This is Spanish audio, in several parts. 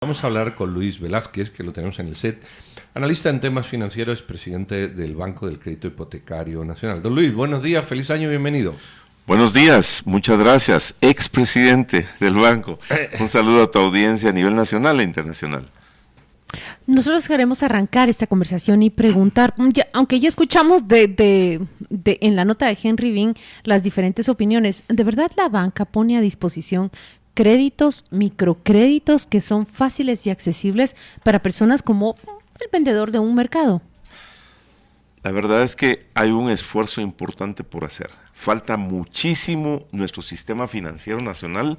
Vamos a hablar con Luis Velázquez, que lo tenemos en el set, analista en temas financieros, presidente del Banco del Crédito Hipotecario Nacional. Don Luis, buenos días, feliz año y bienvenido. Buenos días, muchas gracias, expresidente del banco. Un saludo a tu audiencia a nivel nacional e internacional. Nosotros queremos arrancar esta conversación y preguntar, aunque ya escuchamos en la nota de Henry Bean las diferentes opiniones, ¿de verdad la banca pone a disposición créditos, microcréditos que son fáciles y accesibles para personas como el vendedor de un mercado? La verdad es que hay un esfuerzo importante por hacer. Falta muchísimo. Nuestro sistema financiero nacional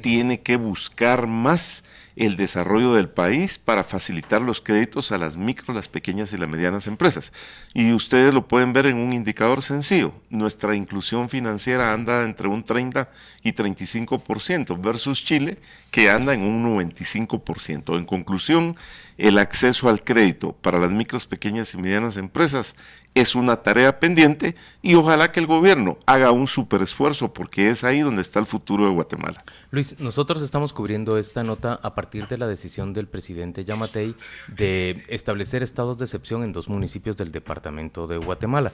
tiene que buscar más el desarrollo del país para facilitar los créditos a las micro, las pequeñas y las medianas empresas. Y ustedes lo pueden ver en un indicador sencillo. Nuestra inclusión financiera anda entre un 30 y 35% versus Chile, que anda en un 95%. En conclusión, el acceso al crédito para las micros, pequeñas y medianas empresas es una tarea pendiente y ojalá que el gobierno haga un súper esfuerzo porque es ahí donde está el futuro de Guatemala. Luis, nosotros estamos cubriendo esta nota a partir de la decisión del presidente Yamatei de establecer estados de excepción en 2 municipios del departamento de Guatemala.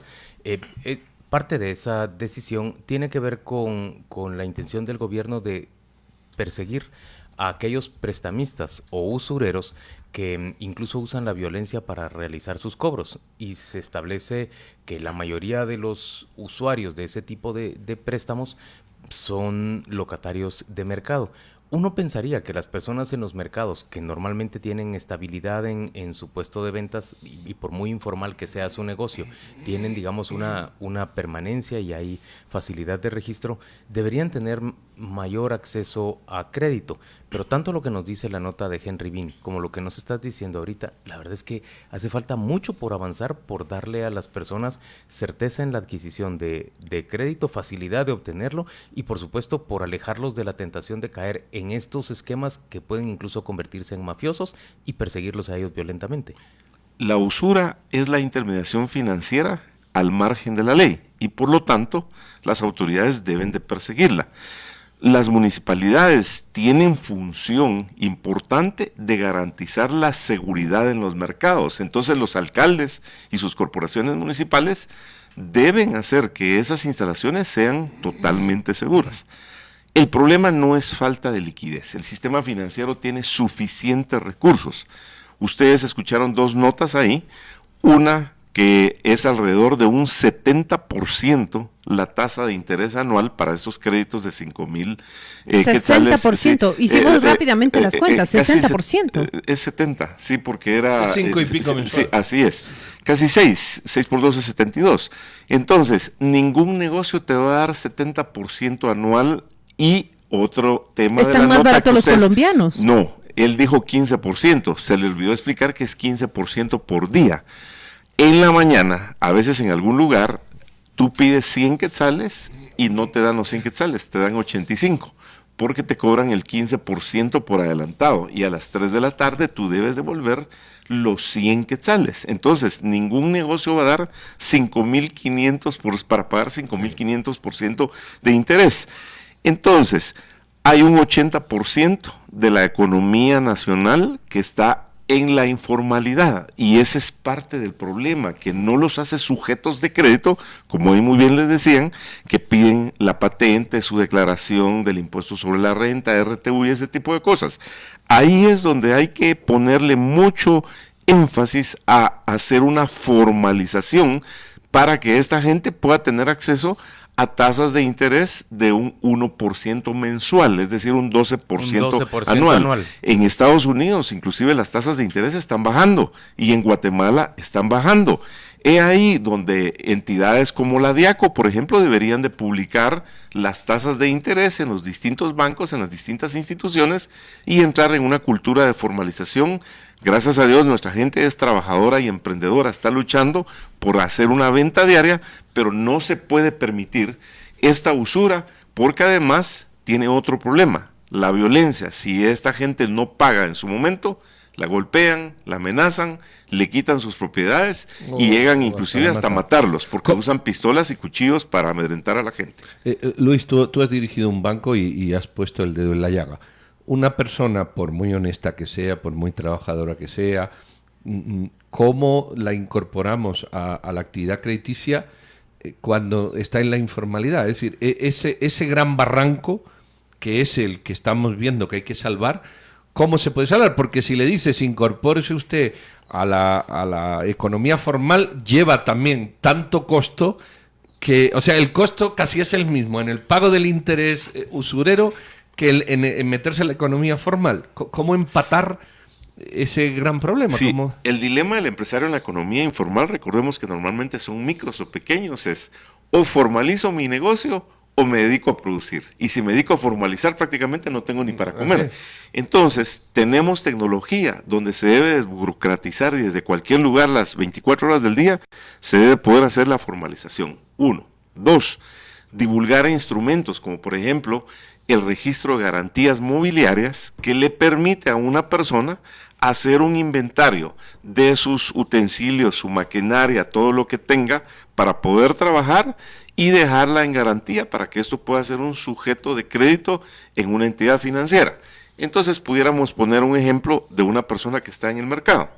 Parte de esa decisión tiene que ver con la intención del gobierno de perseguir a aquellos prestamistas o usureros que incluso usan la violencia para realizar sus cobros, y se establece que la mayoría de los usuarios de ese tipo de préstamos son locatarios de mercado. Uno pensaría que las personas en los mercados que normalmente tienen estabilidad en su puesto de ventas y por muy informal que sea su negocio, tienen, digamos, una permanencia y hay facilidad de registro, deberían tener mayor acceso a crédito. Pero tanto lo que nos dice la nota de Henry Bean como lo que nos estás diciendo ahorita, la verdad es que hace falta mucho por avanzar, por darle a las personas certeza en la adquisición de crédito, facilidad de obtenerlo y por supuesto por alejarlos de la tentación de caer en estos esquemas que pueden incluso convertirse en mafiosos y perseguirlos a ellos violentamente. La usura es la intermediación financiera al margen de la ley y por lo tanto las autoridades deben de perseguirla. Las municipalidades tienen función importante de garantizar la seguridad en los mercados. Entonces los alcaldes y sus corporaciones municipales deben hacer que esas instalaciones sean totalmente seguras. El problema no es falta de liquidez. El sistema financiero tiene suficientes recursos. Ustedes escucharon 2 notas ahí. Una que es alrededor de un 70% la tasa de interés anual para estos créditos de 5,000 quetzales. 60%, hicimos rápidamente las cuentas, 60%. Es 70, sí, porque era... 5 y pico mensual. Sí, así es, casi 6 por 2 es 72. Entonces, ningún negocio te va a dar 70% anual y otro tema ¿Están más baratos los colombianos? No, él dijo 15%, se le olvidó explicar que es 15% por día. En la mañana, a veces en algún lugar, tú pides 100 quetzales y no te dan los 100 quetzales, te dan 85, porque te cobran el 15% por adelantado y a las 3 de la tarde tú debes devolver los 100 quetzales. Entonces, ningún negocio va a dar 5,500 para pagar 5,500% de interés. Entonces, hay un 80% de la economía nacional que está en la informalidad y ese es parte del problema, que no los hace sujetos de crédito, como hoy muy bien les decían, que piden la patente, su declaración del impuesto sobre la renta, RTU y ese tipo de cosas. Ahí es donde hay que ponerle mucho énfasis a hacer una formalización para que esta gente pueda tener acceso a tasas de interés de un 1% mensual, es decir, un 12% anual. En Estados Unidos, inclusive las tasas de interés están bajando y en Guatemala están bajando. Es ahí donde entidades como la Diaco, por ejemplo, deberían de publicar las tasas de interés en los distintos bancos, en las distintas instituciones y entrar en una cultura de formalización. Gracias a Dios nuestra gente es trabajadora y emprendedora, está luchando por hacer una venta diaria, pero no se puede permitir esta usura porque además tiene otro problema, la violencia. Si esta gente no paga en su momento, la golpean, la amenazan, le quitan sus propiedades y llegan inclusive hasta matarlos porque usan pistolas y cuchillos para amedrentar a la gente. Luis, tú has dirigido un banco y has puesto el dedo en la llaga. una persona, por muy honesta que sea, por muy trabajadora que sea, ¿cómo la incorporamos a la actividad crediticia cuando está en la informalidad? Es decir, ese gran barranco que es el que estamos viendo que hay que salvar, ¿cómo se puede salvar? Porque si le dices, incorpórese usted a la economía formal, lleva también tanto costo que, o sea, el costo casi es el mismo en el pago del interés usurero que en meterse en la economía formal. ¿Cómo empatar ese gran problema? Sí, ¿Cómo? el dilema del empresario en la economía informal, recordemos que normalmente son micros o pequeños, es o formalizo mi negocio o me dedico a producir. Y si me dedico a formalizar, prácticamente no tengo ni para comer. Okay. Entonces, tenemos tecnología donde se debe desburocratizar y desde cualquier lugar, las 24 horas del día, se debe poder hacer la formalización. 1. 2. Divulgar instrumentos, como por ejemplo, el registro de garantías mobiliarias, que le permite a una persona hacer un inventario de sus utensilios, su maquinaria, todo lo que tenga, para poder trabajar y dejarla en garantía para que esto pueda ser un sujeto de crédito en una entidad financiera. Entonces pudiéramos poner un ejemplo de una persona que está en el mercado.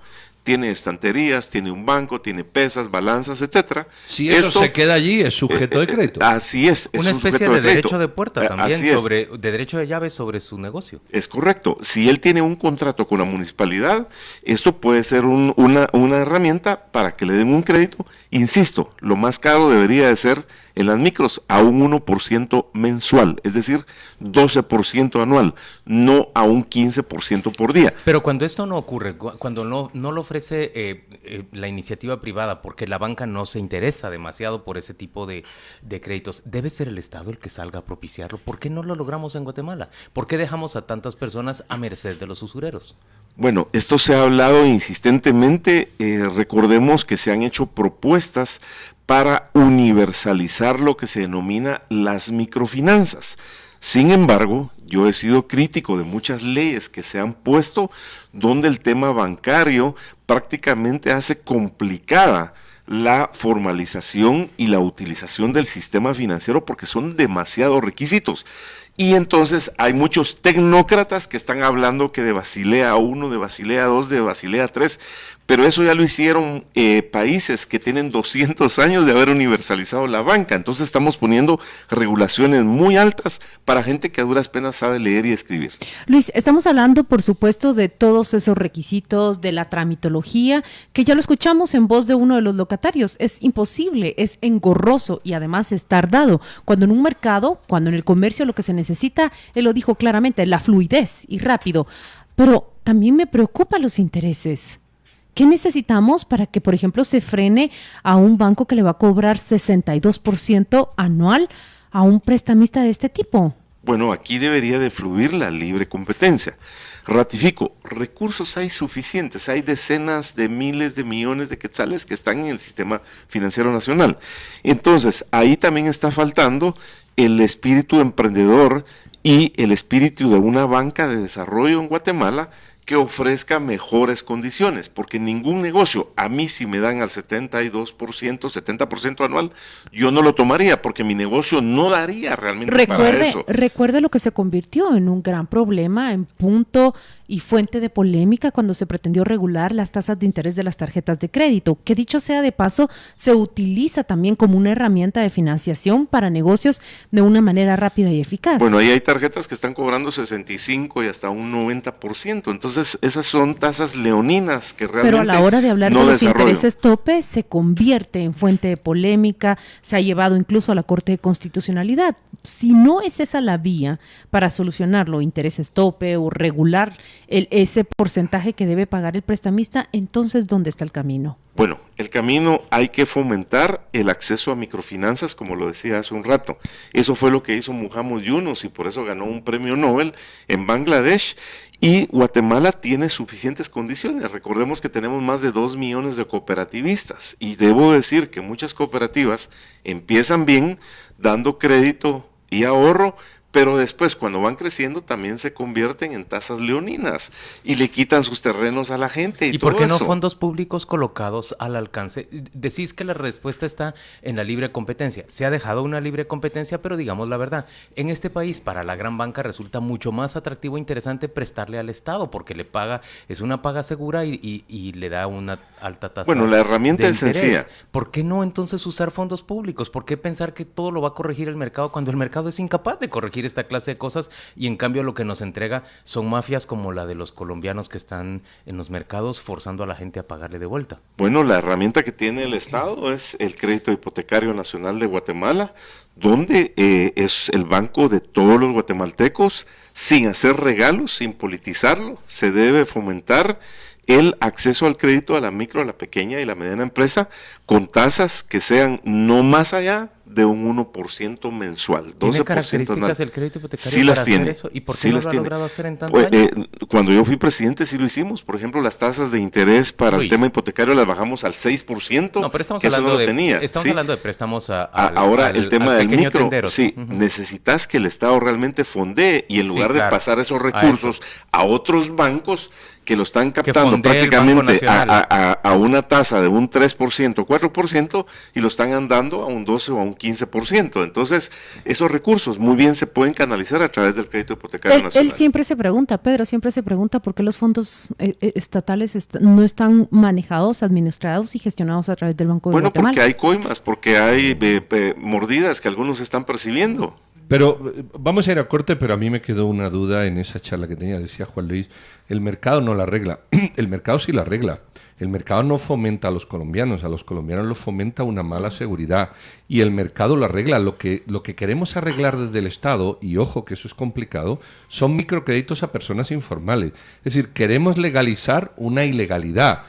Tiene estanterías, tiene un banco, tiene pesas, balanzas, etcétera. Si eso se queda allí, es sujeto de crédito. Así es. Una especie de derecho de puerta también, de derecho de llave sobre su negocio. Es correcto. Si él tiene un contrato con la municipalidad, esto puede ser una herramienta para que le den un crédito. Insisto, lo más caro debería de ser en las micros a un 1% mensual, es decir, 12% anual, no a un 15% por día. Pero cuando esto no ocurre, cuando no lo ofrece la iniciativa privada, porque la banca no se interesa demasiado por ese tipo de créditos, ¿debe ser el Estado el que salga a propiciarlo? ¿Por qué no lo logramos en Guatemala? ¿Por qué dejamos a tantas personas a merced de los usureros? Bueno, esto se ha hablado insistentemente, recordemos que se han hecho propuestas para universalizar lo que se denomina las microfinanzas. Sin embargo, yo he sido crítico de muchas leyes que se han puesto donde el tema bancario prácticamente hace complicada la formalización y la utilización del sistema financiero porque son demasiados requisitos. Y entonces hay muchos tecnócratas que están hablando que de Basilea I, de Basilea II, de Basilea III, pero eso ya lo hicieron países que tienen 200 años de haber universalizado la banca. Entonces estamos poniendo regulaciones muy altas para gente que a duras penas sabe leer y escribir. Luis, estamos hablando, por supuesto, de todos esos requisitos, de la tramitología, que ya lo escuchamos en voz de uno de los locatarios. Es imposible, es engorroso y además es tardado. Cuando en un mercado, cuando en el comercio lo que se necesita, él lo dijo claramente, la fluidez y rápido. Pero también me preocupan los intereses. ¿Qué necesitamos para que, por ejemplo, se frene a un banco que le va a cobrar 62% anual a un prestamista de este tipo? Bueno, aquí debería de fluir la libre competencia. Ratifico, recursos hay suficientes, hay decenas de miles de millones de quetzales que están en el sistema financiero nacional. Entonces, ahí también está faltando el espíritu emprendedor y el espíritu de una banca de desarrollo en Guatemala que ofrezca mejores condiciones, porque ningún negocio, a mí si me dan al 72%, 70% anual, yo no lo tomaría, porque mi negocio no daría realmente para eso. Recuerde lo que se convirtió en un gran problema, en punto y fuente de polémica cuando se pretendió regular las tasas de interés de las tarjetas de crédito, que dicho sea de paso, se utiliza también como una herramienta de financiación para negocios de una manera rápida y eficaz. Bueno, ahí hay tarjetas que están cobrando 65 y hasta un 90%, entonces esas son tasas leoninas que realmente pero a la hora de hablar no de los desarrollo. Intereses tope se convierte en fuente de polémica, se ha llevado incluso a la Corte de Constitucionalidad. Si no es esa la vía para solucionarlo, intereses tope o regular ese porcentaje que debe pagar el prestamista, entonces ¿dónde está el camino? Bueno, el camino hay que fomentar el acceso a microfinanzas, como lo decía hace un rato. Eso fue lo que hizo Muhammad Yunus y por eso ganó un premio Nobel en Bangladesh. Y Guatemala tiene suficientes condiciones. Recordemos que tenemos más de 2 millones de cooperativistas. Y debo decir que muchas cooperativas empiezan bien dando crédito y ahorro, pero después cuando van creciendo también se convierten en tasas leoninas y le quitan sus terrenos a la gente. ¿Y por qué no eso? Fondos públicos colocados al alcance? Decís que la respuesta está en la libre competencia. Se ha dejado una libre competencia, pero digamos la verdad, en este país para la gran banca resulta mucho más atractivo e interesante prestarle al Estado porque le paga, es una paga segura y le da una alta tasa. Bueno, la herramienta es sencilla. ¿Por qué no entonces usar fondos públicos? ¿Por qué pensar que todo lo va a corregir el mercado cuando el mercado es incapaz de corregir esta clase de cosas y en cambio lo que nos entrega son mafias como la de los colombianos que están en los mercados forzando a la gente a pagarle de vuelta? Bueno, la herramienta que tiene el Estado es el Crédito Hipotecario Nacional de Guatemala, donde es el banco de todos los guatemaltecos, sin hacer regalos, sin politizarlo. Se debe fomentar el acceso al crédito a la micro, a la pequeña y la mediana empresa con tasas que sean no más allá de un 1% mensual. ¿Tiene características el crédito hipotecario sí para las tiene, hacer eso? ¿Y por qué sí no las lo ha tiene. logrado hacer en tanto años? Cuando yo fui presidente sí lo hicimos. Por ejemplo, las tasas de interés para el tema hipotecario las bajamos al 6%. No, pero estamos que hablando eso no de, lo tenía. Estamos ¿sí? hablando de préstamos ahora el tema del micro, tendero. sí, necesitas que el Estado realmente fondee y en lugar de pasar esos recursos a otros bancos que lo están captando prácticamente a una tasa de un 3%, 4% y lo están andando a un 12 o a un 15%. Entonces, esos recursos muy bien se pueden canalizar a través del crédito hipotecario nacional. Él siempre se pregunta, Pedro, siempre se pregunta por qué los fondos estatales no están manejados, administrados y gestionados a través del Banco de Guatemala. Bueno, porque hay coimas, porque hay mordidas que algunos están percibiendo. Pero vamos a ir a corte, pero a mí me quedó una duda en esa charla que tenía. Decía Juan Luis, el mercado no la arregla. El mercado sí la arregla. El mercado no fomenta a los colombianos los fomenta una mala seguridad. Y el mercado lo arregla. Lo que queremos arreglar desde el Estado, y ojo que eso es complicado, son microcréditos a personas informales. Es decir, queremos legalizar una ilegalidad.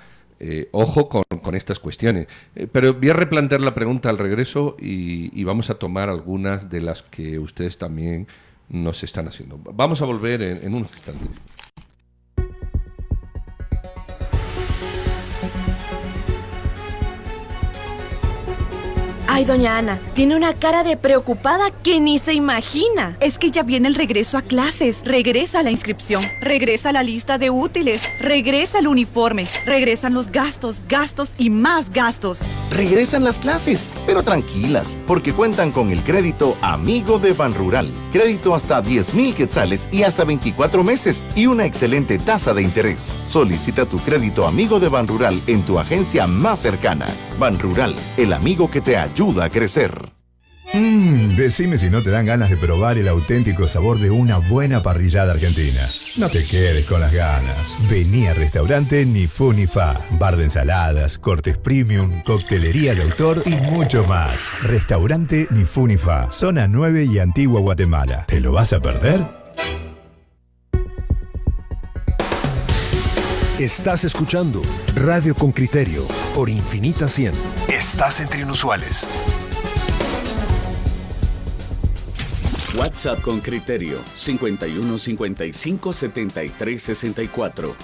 Ojo con estas cuestiones. Pero voy a replantear la pregunta al regreso y vamos a tomar algunas de las que ustedes también nos están haciendo. Vamos a volver en un instante. Ay, doña Ana, tiene una cara de preocupada que ni se imagina. Es que ya viene el regreso a clases, regresa la inscripción, regresa la lista de útiles, regresa el uniforme, regresan los gastos, gastos y más gastos. Regresan las clases, pero tranquilas, porque cuentan con el crédito Amigo de Banrural. Crédito hasta 10,000 quetzales y hasta 24 meses y una excelente tasa de interés. Solicita tu crédito Amigo de Banrural en tu agencia más cercana. Banrural, el amigo que te ayuda a crecer. Decime si no te dan ganas de probar el auténtico sabor de una buena parrillada argentina. No te quedes con las ganas. Vení al restaurante Ni Fu Ni Fa. Bar de ensaladas, cortes premium, coctelería de autor y mucho más. Restaurante Ni Fu Ni Fa, zona 9 y Antigua Guatemala. ¿Te lo vas a perder? Estás escuchando Radio con Criterio por Infinita 100. Estás entre inusuales. WhatsApp con Criterio 51 55 73 64.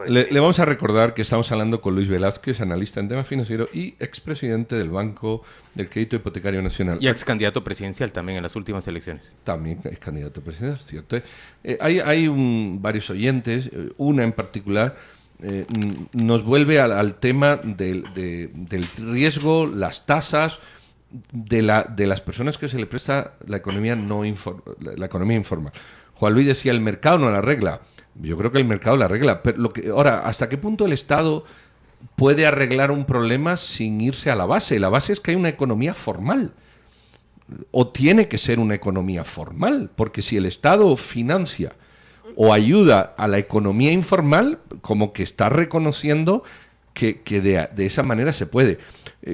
Le vamos a recordar que estamos hablando con Luis Velázquez, analista en tema financiero y expresidente del Banco del Crédito Hipotecario Nacional. Y ex candidato presidencial también en las últimas elecciones. También es candidato presidencial, ¿cierto? Hay varios oyentes, una en particular nos vuelve al tema del riesgo, las tasas de las personas que se le presta la economía la economía informal. Juan Luis decía, el mercado no la arregla. Yo creo que el mercado la arregla. Pero ahora, ¿hasta qué punto el Estado puede arreglar un problema sin irse a la base? La base es que hay una economía formal. O tiene que ser una economía formal. Porque si el Estado financia o ayuda a la economía informal, como que está reconociendo que de esa manera se puede.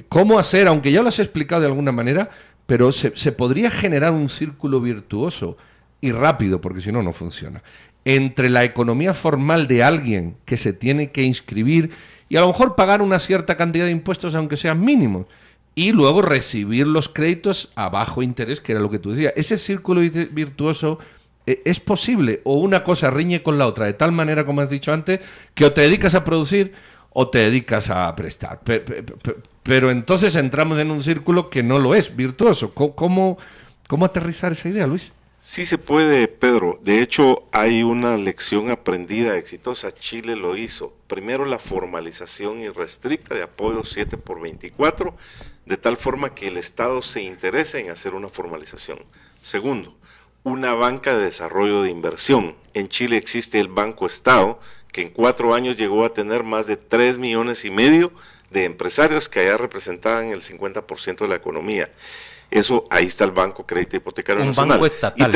¿Cómo hacer? Aunque ya lo has explicado de alguna manera, pero se podría generar un círculo virtuoso y rápido, porque si no, no funciona, entre la economía formal de alguien que se tiene que inscribir y a lo mejor pagar una cierta cantidad de impuestos, aunque sean mínimos, y luego recibir los créditos a bajo interés, que era lo que tú decías. Ese círculo virtuoso es posible, o una cosa riñe con la otra, de tal manera, como has dicho antes, que o te dedicas a producir o te dedicas a prestar. Pero entonces entramos en un círculo que no lo es virtuoso. ¿Cómo aterrizar esa idea, Luis? Sí se puede, Pedro. De hecho, hay una lección aprendida exitosa. Chile lo hizo. Primero, la formalización irrestricta de apoyo 7x24, de tal forma que el Estado se interese en hacer una formalización. Segundo, una banca de desarrollo de inversión. En Chile existe el Banco Estado, que en 4 años llegó a tener más de 3,5 millones de empresarios que allá representaban el 50% de la economía. Eso, ahí está el Banco Crédito Hipotecario Nacional. Banco estatal.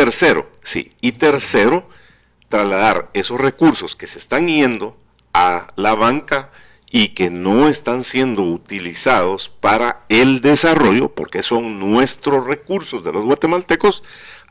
Y tercero, trasladar esos recursos que se están yendo a la banca y que no están siendo utilizados para el desarrollo, porque son nuestros recursos de los guatemaltecos,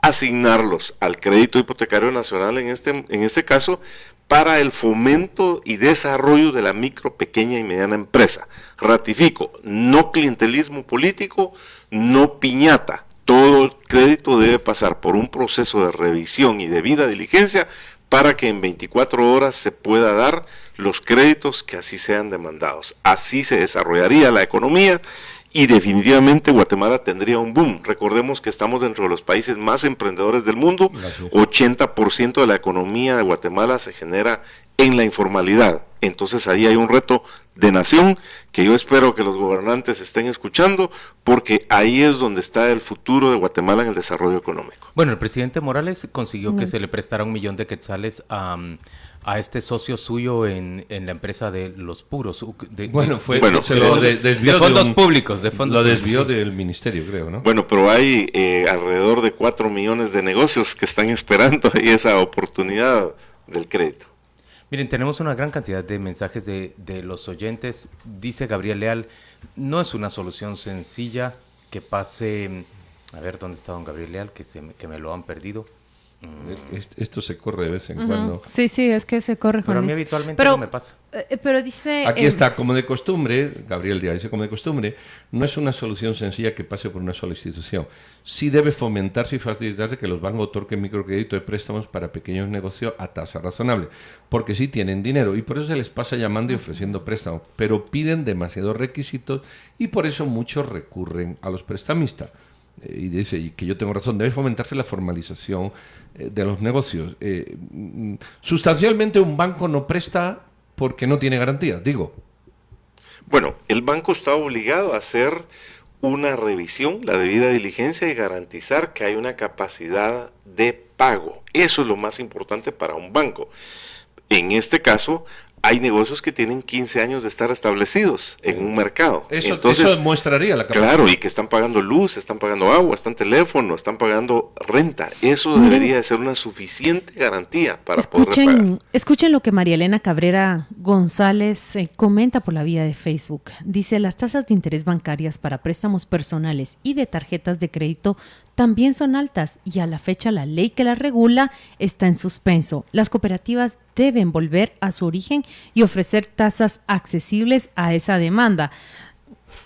asignarlos al Crédito Hipotecario Nacional en este caso, para el fomento y desarrollo de la micro, pequeña y mediana empresa. Ratifico, no clientelismo político, no piñata. Todo el crédito debe pasar por un proceso de revisión y debida diligencia para que en 24 horas se pueda dar los créditos que así sean demandados. Así se desarrollaría la economía y definitivamente Guatemala tendría un boom. Recordemos que estamos dentro de los países más emprendedores del mundo. 80% de la economía de Guatemala se genera en la informalidad. Entonces ahí hay un reto de nación que yo espero que los gobernantes estén escuchando, porque ahí es donde está el futuro de Guatemala en el desarrollo económico. Bueno, el presidente Morales consiguió que se le prestara 1 millón de quetzales a este socio suyo en la empresa de Los Puros. Se lo desvió de fondos públicos. Lo desvió del ministerio, creo, ¿no? Bueno, pero hay alrededor de 4 millones de negocios que están esperando ahí esa oportunidad del crédito. Miren, tenemos una gran cantidad de mensajes de los oyentes. Dice Gabriel Leal, no es una solución sencilla que pase... A ver, ¿dónde está don Gabriel Leal? Que me lo han perdido. Esto se corre de vez en cuando. Sí, es que se corre. Pero a mí habitualmente no me pasa. Pero dice... Aquí está, como de costumbre, Gabriel Díaz dice, como de costumbre, no es una solución sencilla que pase por una sola institución. Sí debe fomentarse y facilitarse que los bancos otorguen microcrédito de préstamos para pequeños negocios a tasa razonable, porque sí tienen dinero y por eso se les pasa llamando y ofreciendo préstamos, pero piden demasiados requisitos y por eso muchos recurren a los prestamistas. Y dice, y que yo tengo razón, debe fomentarse la formalización de los negocios. Sustancialmente un banco no presta porque no tiene garantías, digo. Bueno, el banco está obligado a hacer una revisión, la debida diligencia y garantizar que hay una capacidad de pago. Eso es lo más importante para un banco. En este caso, hay negocios que tienen 15 años de estar establecidos en un mercado. Eso mostraría la capacidad. Claro, y que están pagando luz, están pagando agua, están teléfono, están pagando renta. Eso debería de ser una suficiente garantía para poder pagar. Escuchen lo que María Elena Cabrera González comenta por la vía de Facebook. Dice, las tasas de interés bancarias para préstamos personales y de tarjetas de crédito también son altas y a la fecha la ley que las regula está en suspenso. Las cooperativas deben volver a su origen y ofrecer tasas accesibles a esa demanda.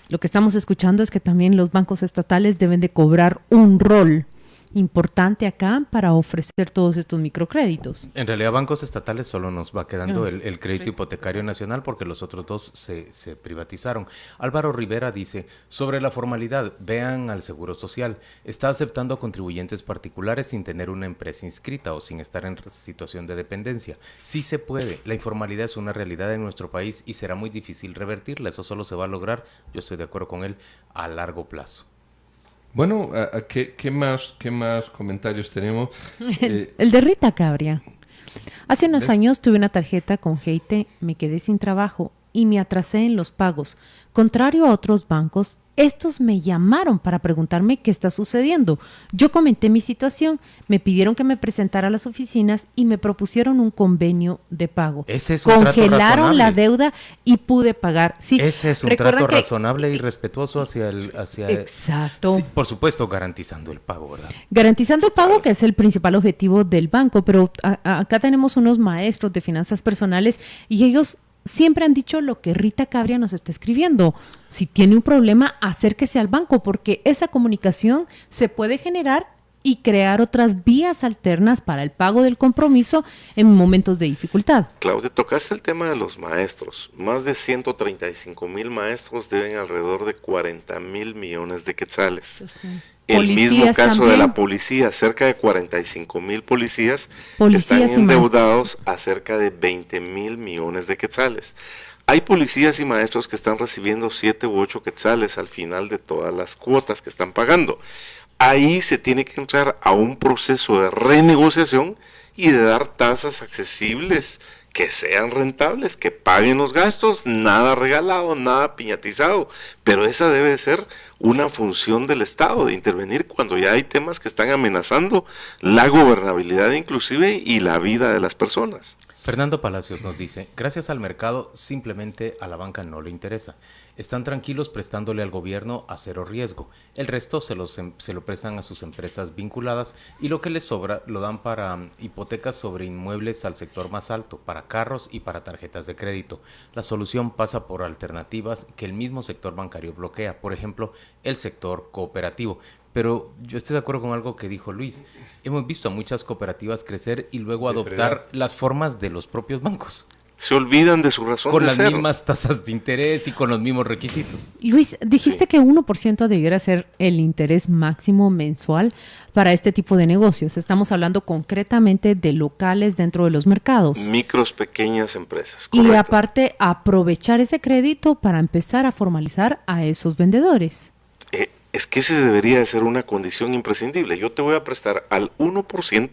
Lo que estamos escuchando es que también los bancos estatales deben de cobrar un rol importante acá para ofrecer todos estos microcréditos. En realidad, bancos estatales solo nos va quedando el crédito hipotecario nacional porque los otros dos se privatizaron. Álvaro Rivera dice, sobre la formalidad, vean al Seguro Social, está aceptando a contribuyentes particulares sin tener una empresa inscrita o sin estar en situación de dependencia. Sí se puede, la informalidad es una realidad en nuestro país y será muy difícil revertirla, eso solo se va a lograr, yo estoy de acuerdo con él, a largo plazo. Bueno, ¿qué más comentarios tenemos? El de Rita Cabria. Hace unos años tuve una tarjeta con Geite, me quedé sin trabajo y me atrasé en los pagos. Contrario a otros bancos, estos me llamaron para preguntarme qué está sucediendo. Yo comenté mi situación, me pidieron que me presentara a las oficinas y me propusieron un convenio de pago. Ese es un Congelaron la deuda y pude pagar. Sí, ese es un trato razonable y respetuoso hacia Exacto. Sí, por supuesto, garantizando el pago, ¿verdad? Garantizando el pago, claro, que es el principal objetivo del banco, pero acá tenemos unos maestros de finanzas personales y ellos siempre han dicho lo que Rita Cabria nos está escribiendo. Si tiene un problema, acérquese al banco, porque esa comunicación se puede generar y crear otras vías alternas para el pago del compromiso en momentos de dificultad. Claudia, tocaste el tema de los maestros. Más de 135,000 maestros deben alrededor de 40,000 millones de quetzales. Sí. El Policías mismo caso también. de la policía, cerca de 45,000 policías Policías están y endeudados a cerca de 20,000 millones de quetzales. Hay policías y maestros que están recibiendo 7 u 8 quetzales al final de todas las cuotas que están pagando. Ahí se tiene que entrar a un proceso de renegociación y de dar tasas accesibles, que sean rentables, que paguen los gastos, nada regalado, nada piñatizado, pero esa debe ser una función del Estado, de intervenir cuando ya hay temas que están amenazando la gobernabilidad inclusive y la vida de las personas. Fernando Palacios nos dice, gracias al mercado, simplemente a la banca no le interesa. Están tranquilos prestándole al gobierno a cero riesgo. El resto se lo prestan a sus empresas vinculadas y lo que les sobra lo dan para hipotecas sobre inmuebles al sector más alto, para carros y para tarjetas de crédito. La solución pasa por alternativas que el mismo sector bancario bloquea, por ejemplo, el sector cooperativo. Pero yo estoy de acuerdo con algo que dijo Luis. Hemos visto a muchas cooperativas crecer y luego adoptar las formas de los propios bancos. Se olvidan de su razón con de las ser. mismas tasas de interés y con los mismos requisitos. Luis, dijiste que 1% debiera ser el interés máximo mensual para este tipo de negocios. Estamos hablando concretamente de locales dentro de los mercados. Micros, pequeñas empresas. Y correcto. aparte, aprovechar ese crédito para empezar a formalizar a esos vendedores. Es que ese debería de ser una condición imprescindible. Yo te voy a prestar al 1%,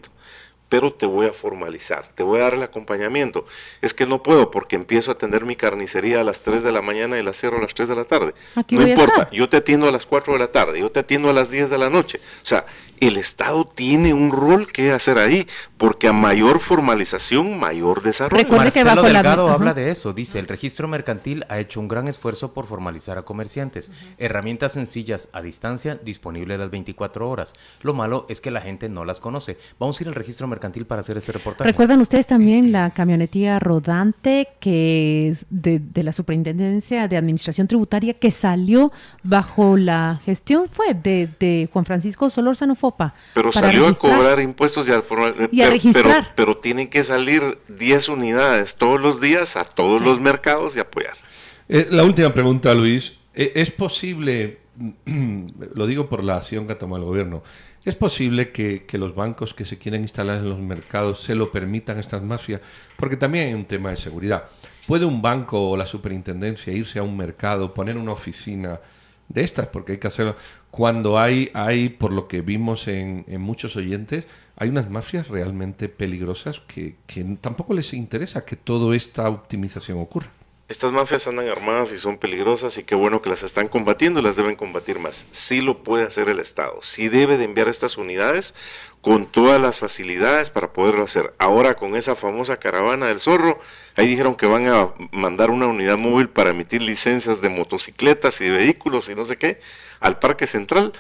pero te voy a formalizar, te voy a dar el acompañamiento. Es que no puedo porque empiezo a atender mi carnicería a las 3 de la mañana y la cierro a las 3 de la tarde. Aquí No voy a importa, estar. yo te atiendo a las 4 de la tarde, yo te atiendo a las 10 de la noche. O sea, el Estado tiene un rol que hacer ahí, porque a mayor formalización, mayor desarrollo. Recuerde que Marcelo bajo la- Delgado Ajá. habla de eso, dice, el registro mercantil ha hecho un gran esfuerzo por formalizar a comerciantes. Herramientas sencillas a distancia, disponibles las 24 horas. Lo malo es que la gente no las conoce. Vamos a ir al registro mercantil para hacer este reportaje. ¿Recuerdan ustedes también la camionetilla rodante que es de la Superintendencia de Administración Tributaria que salió bajo la gestión de Juan Francisco Solórzano Fopa? Pero para salió registrar? a cobrar impuestos Y a registrar. pero tienen que salir 10 unidades todos los días a todos los mercados y apoyar. La última pregunta, Luis. ¿Es posible, lo digo por la acción que ha tomado el gobierno, es posible que los bancos que se quieren instalar en los mercados se lo permitan a estas mafias? Porque también hay un tema de seguridad. ¿Puede un banco o la superintendencia irse a un mercado, poner una oficina de estas? Porque hay que hacerlo. Cuando hay por lo que vimos en muchos oyentes, hay unas mafias realmente peligrosas que tampoco les interesa que toda esta optimización ocurra. Estas mafias andan armadas y son peligrosas y qué bueno que las están combatiendo y las deben combatir más. Sí lo puede hacer el Estado, sí debe de enviar estas unidades con todas las facilidades para poderlo hacer. Ahora con esa famosa caravana del zorro, ahí dijeron que van a mandar una unidad móvil para emitir licencias de motocicletas y de vehículos y no sé qué al Parque Central.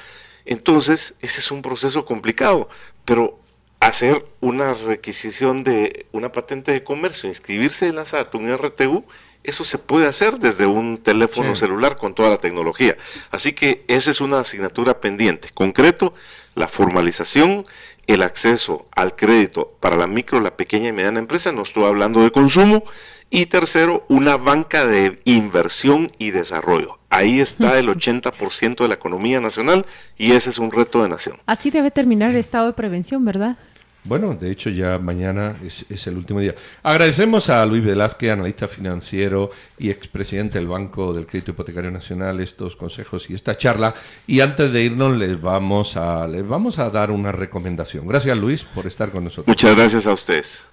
Entonces ese es un proceso complicado, pero hacer una requisición de una patente de comercio, inscribirse en la SAT, un RTU, eso se puede hacer desde un teléfono celular con toda la tecnología. Así que esa es una asignatura pendiente. Concreto, la formalización, el acceso al crédito para la micro, la pequeña y mediana empresa, no estoy hablando de consumo. Y tercero, una banca de inversión y desarrollo. Ahí está el 80% de la economía nacional y ese es un reto de nación. Así debe terminar el estado de prevención, ¿verdad? Bueno, de hecho ya mañana es el último día. Agradecemos a Luis Velázquez, analista financiero y expresidente del Banco del Crédito Hipotecario Nacional, estos consejos y esta charla. Y antes de irnos les vamos a dar una recomendación. Gracias, Luis, por estar con nosotros. Muchas gracias a ustedes.